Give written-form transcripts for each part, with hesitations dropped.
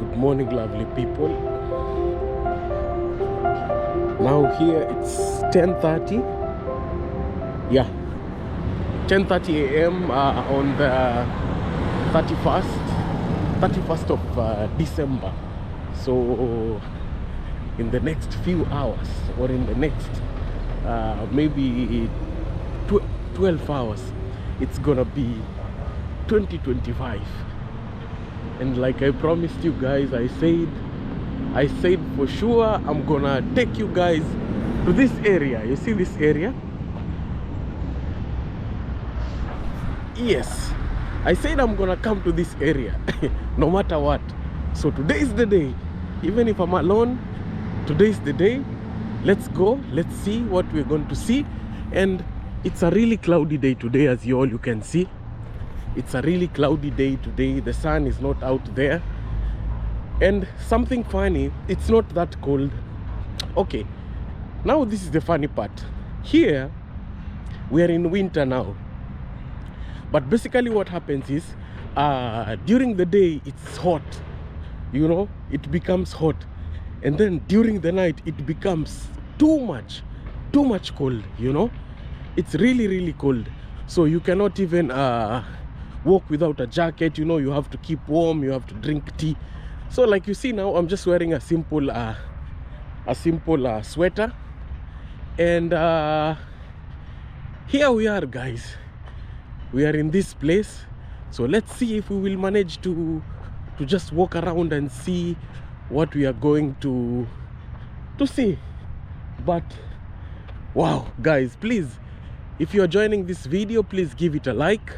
Good morning, lovely people. Now here it's 10:30. Yeah, 10:30 a.m. On the 31st of December. So in the next few hours, or in the next maybe 12 hours, it's gonna be 2025. And like I promised you guys, I said for sure I'm gonna take you guys to this area. You see this area? Yes, I said I'm gonna come to this area no matter what. So today is the day. Even if I'm alone, today is the day. Let's go, let's see what we're going to see. And it's a really cloudy day today, as you can see. It's a really cloudy day today. The sun is not out there. And something funny, it's not that cold. Okay, now this is the funny part. Here we are in winter now, but basically what happens is during the day it's hot, you know, it becomes hot, and then during the night it becomes too much cold, you know. It's really cold, so you cannot even walk without a jacket, you know. You have to keep warm, you have to drink tea. So like you see now, I'm just wearing a simple sweater, and here we are, guys. We are in this place. So let's see if we will manage to just walk around and see what we are going to see. But wow, guys, please, if you are joining this video, please give it a like.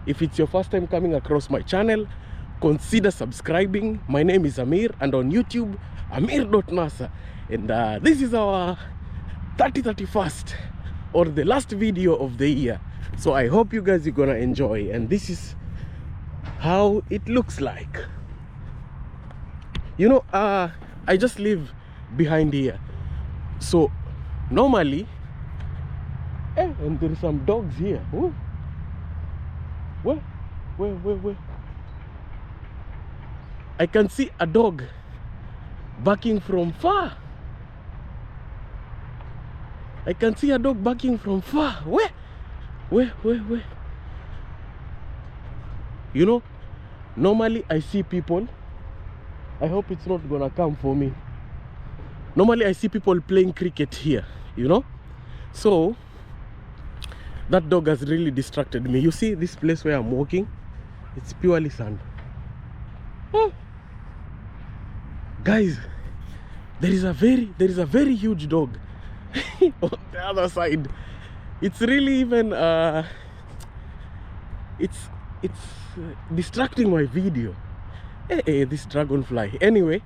If it's your first time coming across my channel, consider subscribing. My name is Amir, and on YouTube, Amir.Nasser. And this is our 31st, or the last video of the year. So I hope you guys are gonna enjoy. And this is how it looks like. You know, I just live behind here. So normally, and there are some dogs here. Ooh. Where? I can see a dog barking from far. I can see a dog barking from far. Where? You know, normally I see people. I hope it's not gonna come for me. Normally I see people playing cricket here, you know. So that dog has really distracted me. You see this place where I'm walking? It's purely sand. Oh. Guys, there is a very huge dog on the other side. It's really even it's distracting my video. Hey, this dragonfly. Anyway,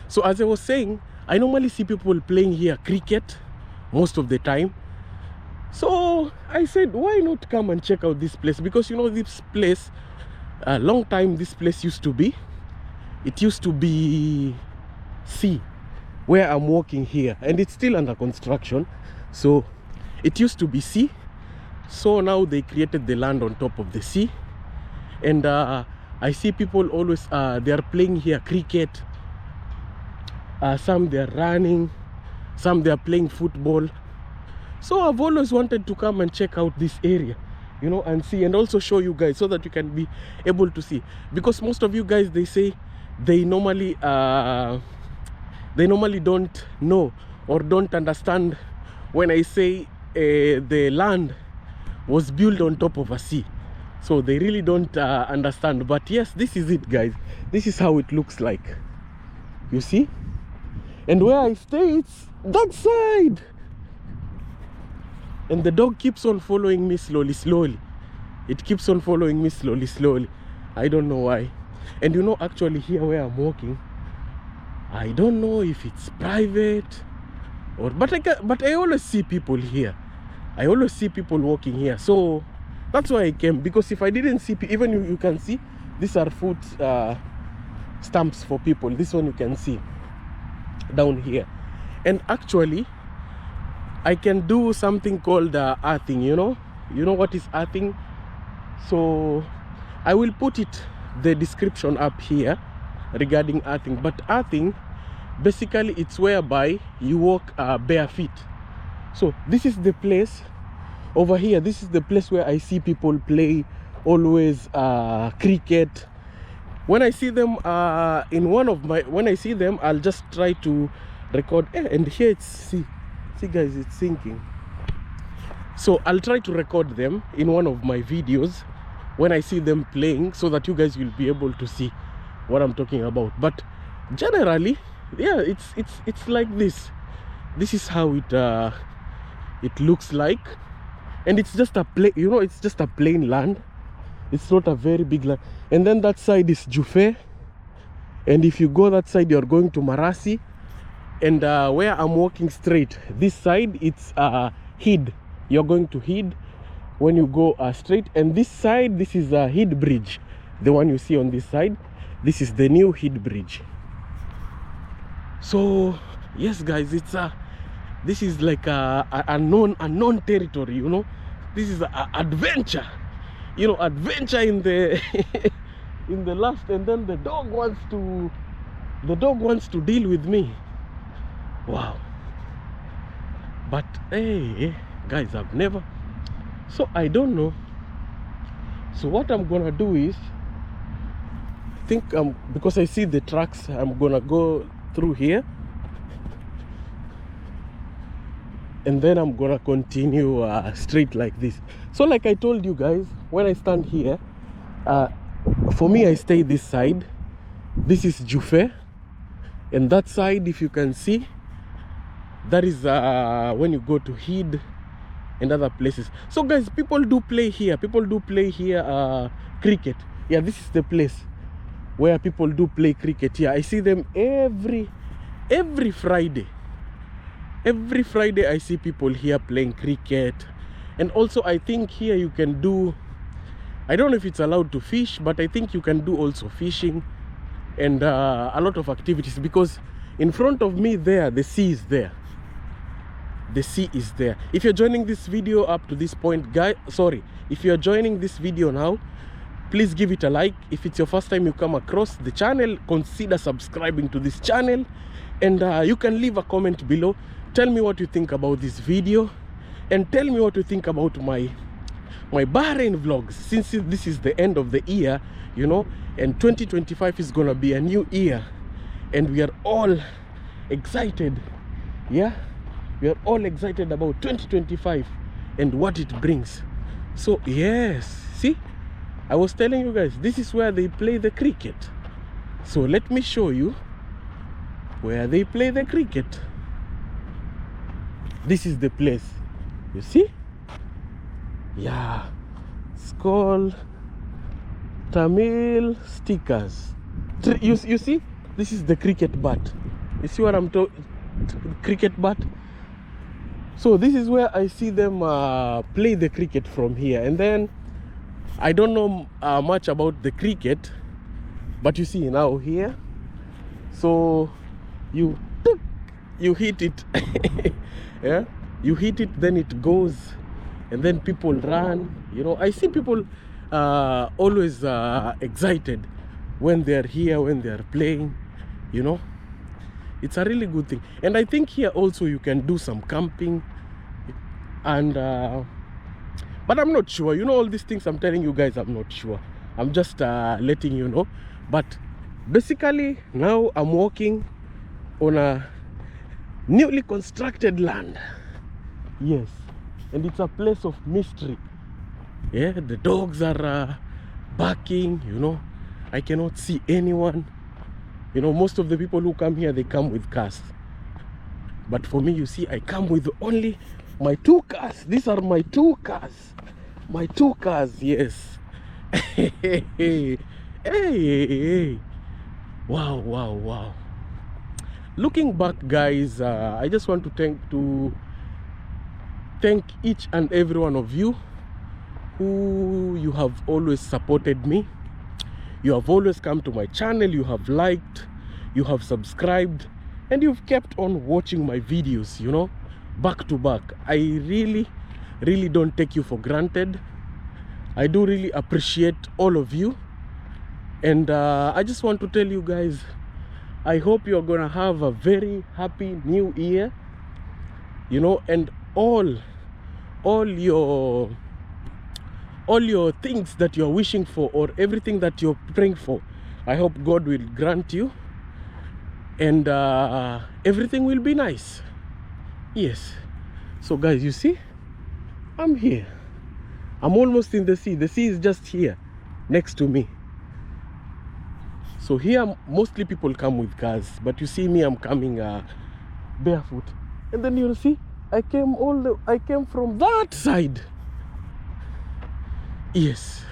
so as I was saying, I normally see people playing here cricket most of the time. So I said, why not come and check out this place? Because you know, this place, a long time this place used to be, it used to be sea where I'm walking here, and it's still under construction. So it used to be sea, so now they created the land on top of the sea. And I see people always they are playing here cricket, some they are running, some they are playing football. So I've always wanted to come and check out this area, you know, and see, and also show you guys so that you can be able to see. Because most of you guys, they say they normally don't know or don't understand when I say the land was built on top of a sea. So they really don't understand. But yes, this is it, guys. This is how it looks like. You see? And where I stay, it's that side. And the dog keeps on following me slowly. It keeps on following me slowly. I don't know why. And you know, actually here where I'm walking, I don't know if it's private or, but I always see people here. I always see people walking here. So that's why I came. Because if I didn't see, even you can see, these are food stamps for people. This one you can see down here. And actually, I can do something called earthing, you know what is earthing? So I will put the description up here. regarding earthing. But earthing, basically, it's whereby you walk bare feet. So this is the place over here. This is the place where I see people play always cricket. When I see them when I see them, I'll just try to record. And here it's, see guys, it's sinking. So I'll try to record them in one of my videos when I see them playing, so that you guys will be able to see what I'm talking about. But generally, yeah, it's like this. This is how it looks like, and it's just a plain, you know, it's just a plain land. It's not a very big land. And then that side is Jufe, and if you go that side, you're going to Marasi. And where I'm walking straight, this side, it's Hid. You're going to Hid when you go straight. And this side, this is a Hid bridge, the one you see on this side. This is the new Hid bridge. So yes guys, it's this is like a known territory, you know. This is an adventure, you know, adventure in the in the last. And then the dog wants to deal with me. Wow. But hey guys, I've never, so I don't know. So what I'm gonna do is, I think because I see the tracks, I'm gonna go through here, and then I'm gonna continue straight like this. So like I told you guys, when I stand here, for me, I stay this side. This is Jufe, and that side, if you can see, that is when you go to Hid and other places. So guys, people do play here cricket. Yeah, this is the place where people do play cricket here. I see them every Friday. Every Friday I see people here playing cricket. And also I think here you can do, I don't know if it's allowed to fish, but I think you can do also fishing and a lot of activities, because in front of me there, the sea is there. The sea is there. If you're joining this video up to this point, guys, sorry, if you're joining this video now, please give it a like. If it's your first time you come across the channel, consider subscribing to this channel, and you can leave a comment below. Tell me what you think about this video, and tell me what you think about my Bahrain vlogs, since this is the end of the year, you know, and 2025 is gonna be a new year, and we are all excited. Yeah, we are all excited about 2025 and what it brings. So yes, see, I was telling you guys, this is where they play the cricket. So let me show you where they play the cricket. This is the place, you see? Yeah, it's called Tamil stickers. You see, this is the cricket bat. You see what I'm talking? Cricket bat. So this is where I see them play the cricket from here. And then I don't know much about the cricket, but you see now here, so you hit it. Yeah, you hit it, then it goes, and then people run. You know, I see people always excited when they're here, when they're playing. You know, it's a really good thing. And I think here also you can do some camping, and but I'm not sure, you know, all these things I'm telling you guys, I'm not sure. I'm just letting you know. But basically now I'm walking on a newly constructed land. Yes, and it's a place of mystery. Yeah, the dogs are barking, you know. I cannot see anyone. You know, most of the people who come here, they come with cars. But for me, you see, I come with only my 2 cars. These are my 2 cars. My 2 cars, yes. Hey. Wow. Looking back, guys, I just want to thank each and every one of you who you have always supported me. You have always come to my channel, you have liked, you have subscribed, and you've kept on watching my videos, you know, back to back. I really don't take you for granted. I do really appreciate all of you. And I just want to tell you guys, I hope you're gonna have a very happy new year, you know, and all your things that you're wishing for, or everything that you're praying for, I hope God will grant you, and everything will be nice. Yes. So guys, you see, I'm here. I'm almost in the sea. The sea is just here next to me. So here mostly people come with cars, but you see me, I'm coming barefoot. And then you'll see I came from that side. Yes.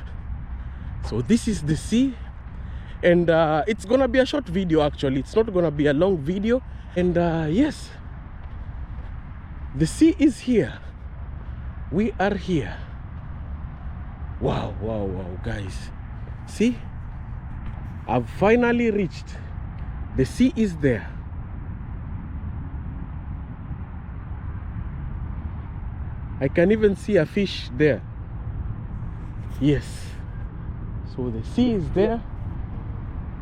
So this is the sea, and it's gonna be a short video. Actually, it's not gonna be a long video. And yes, the sea is here. We are here. Wow, wow, wow, guys. See, I've finally reached. The sea is there. I can even see a fish there. Yes. So the sea is there,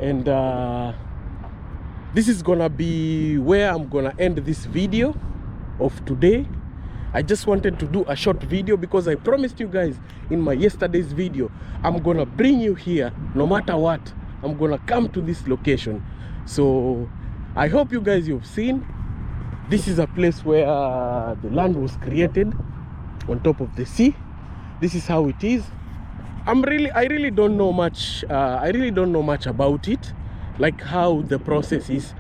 and this is gonna be where I'm gonna end this video of today. I just wanted to do a short video because I promised you guys in my yesterday's video, I'm gonna bring you here no matter what. I'm gonna come to this location. So I hope you guys, you've seen, this is a place where the land was created on top of the sea. This is how it is. I really don't know much. I really don't know much about it, like how the process is,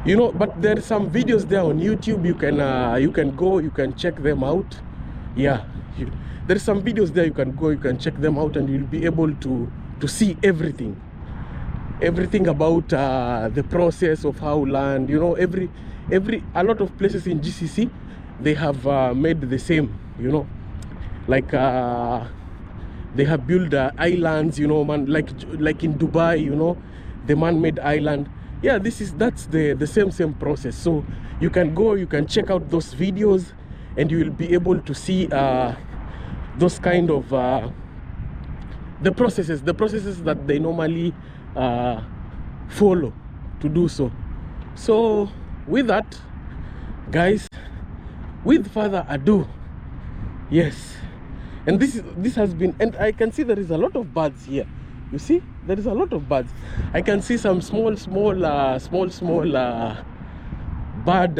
you know. But there are some videos there on YouTube. You can go, you can check them out. Yeah, there's some videos there. You can go, you can check them out, and you'll be able to see everything about the process of how land, you know, a lot of places in GCC, they have made the same, you know, like they have built islands, you know, man, like in Dubai, you know, the man-made island. Yeah, that's the same process. So you can go, you can check out those videos, and you will be able to see those kind of the processes that they normally follow to do so. So with that, guys, with further ado, yes, and this has been, and I can see there is a lot of birds here. You see, there is a lot of birds. I can see some small bird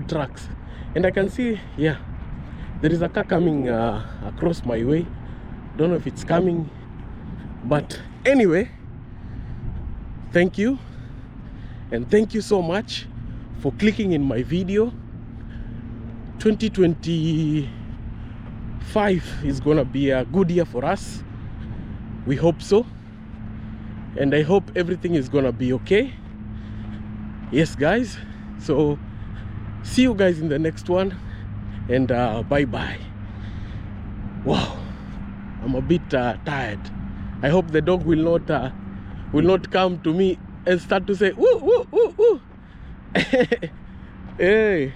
tracks, and I can see, yeah, there is a car coming across my way. Don't know if it's coming, but anyway, thank you, and thank you so much for clicking in my video. 2025 is gonna be a good year for us. We hope so, and I hope everything is gonna be okay. Yes, guys. So see you guys in the next one, and bye bye. Wow, I'm a bit tired. I hope the dog will not come to me and start to say woo woo woo woo. Hey,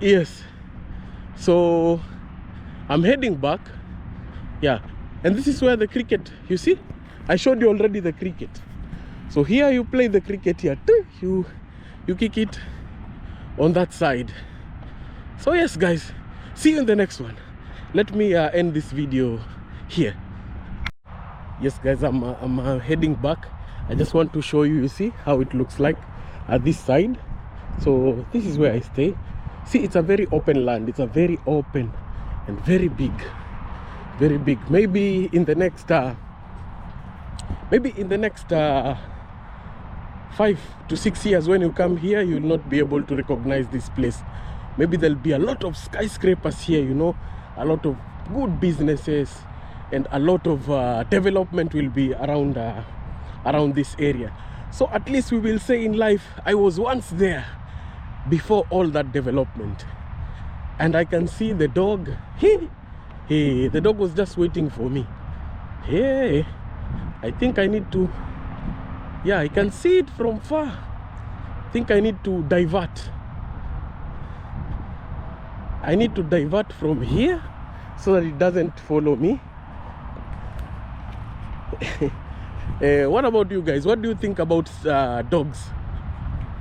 yes. So I'm heading back. Yeah, and this is where the cricket, you see, I showed you already the cricket. So here you play the cricket here, you kick it on that side. So yes, guys, see you in the next one. Let me end this video here. Yes, guys, I'm heading back. I just want to show you, you see how it looks like at this side. So this is where I stay. See, it's a very open land. It's a very open and very big, very big. Maybe in the next 5 to 6 years, when you come here, you'll not be able to recognize this place. Maybe there'll be a lot of skyscrapers here, you know, a lot of good businesses, and a lot of development will be around this area. So at least we will say in life, I was once there before all that development. And I can see the dog. The dog was just waiting for me. Hey, I think I need to, yeah, I can see it from far. I think I need to divert. I need to divert from here so that it doesn't follow me. What about you guys? What do you think about dogs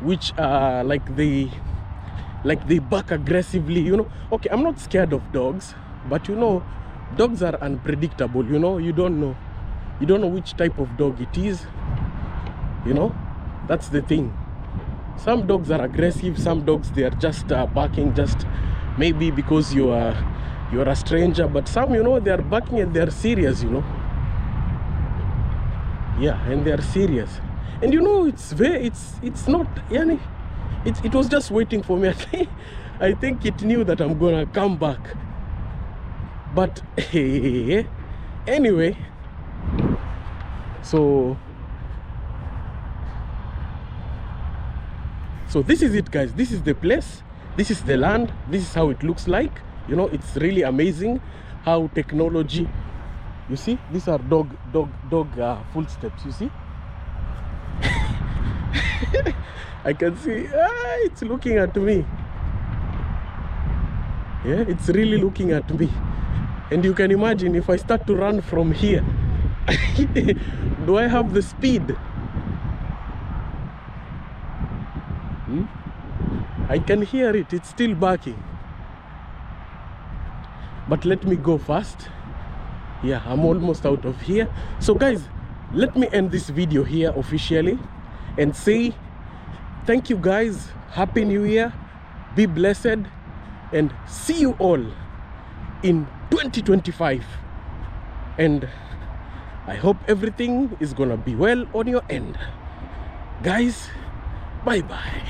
which they bark aggressively, you know? Okay, I'm not scared of dogs, but you know, dogs are unpredictable, you know. You don't know which type of dog it is, you know. That's the thing. Some dogs are aggressive, some dogs they are just barking just maybe because you're a stranger, but some, you know, they are barking and they are serious, you know. Yeah, and they are serious. And you know, it's not, yani, it was just waiting for me. I think it knew that I'm gonna come back. But anyway, so this is it, guys. This is the place, this is the land, this is how it looks like. You know, it's really amazing how technology, you see, these are dog footsteps, you see. I can see it's looking at me. Yeah, it's really looking at me. And you can imagine if I start to run from here, do I have the speed? I can hear it, it's still barking. But let me go fast. Yeah, I'm almost out of here. So guys, let me end this video here officially and say thank you guys, happy new year, be blessed, and see you all in 2025. And I hope everything is gonna be well on your end. Guys, bye bye.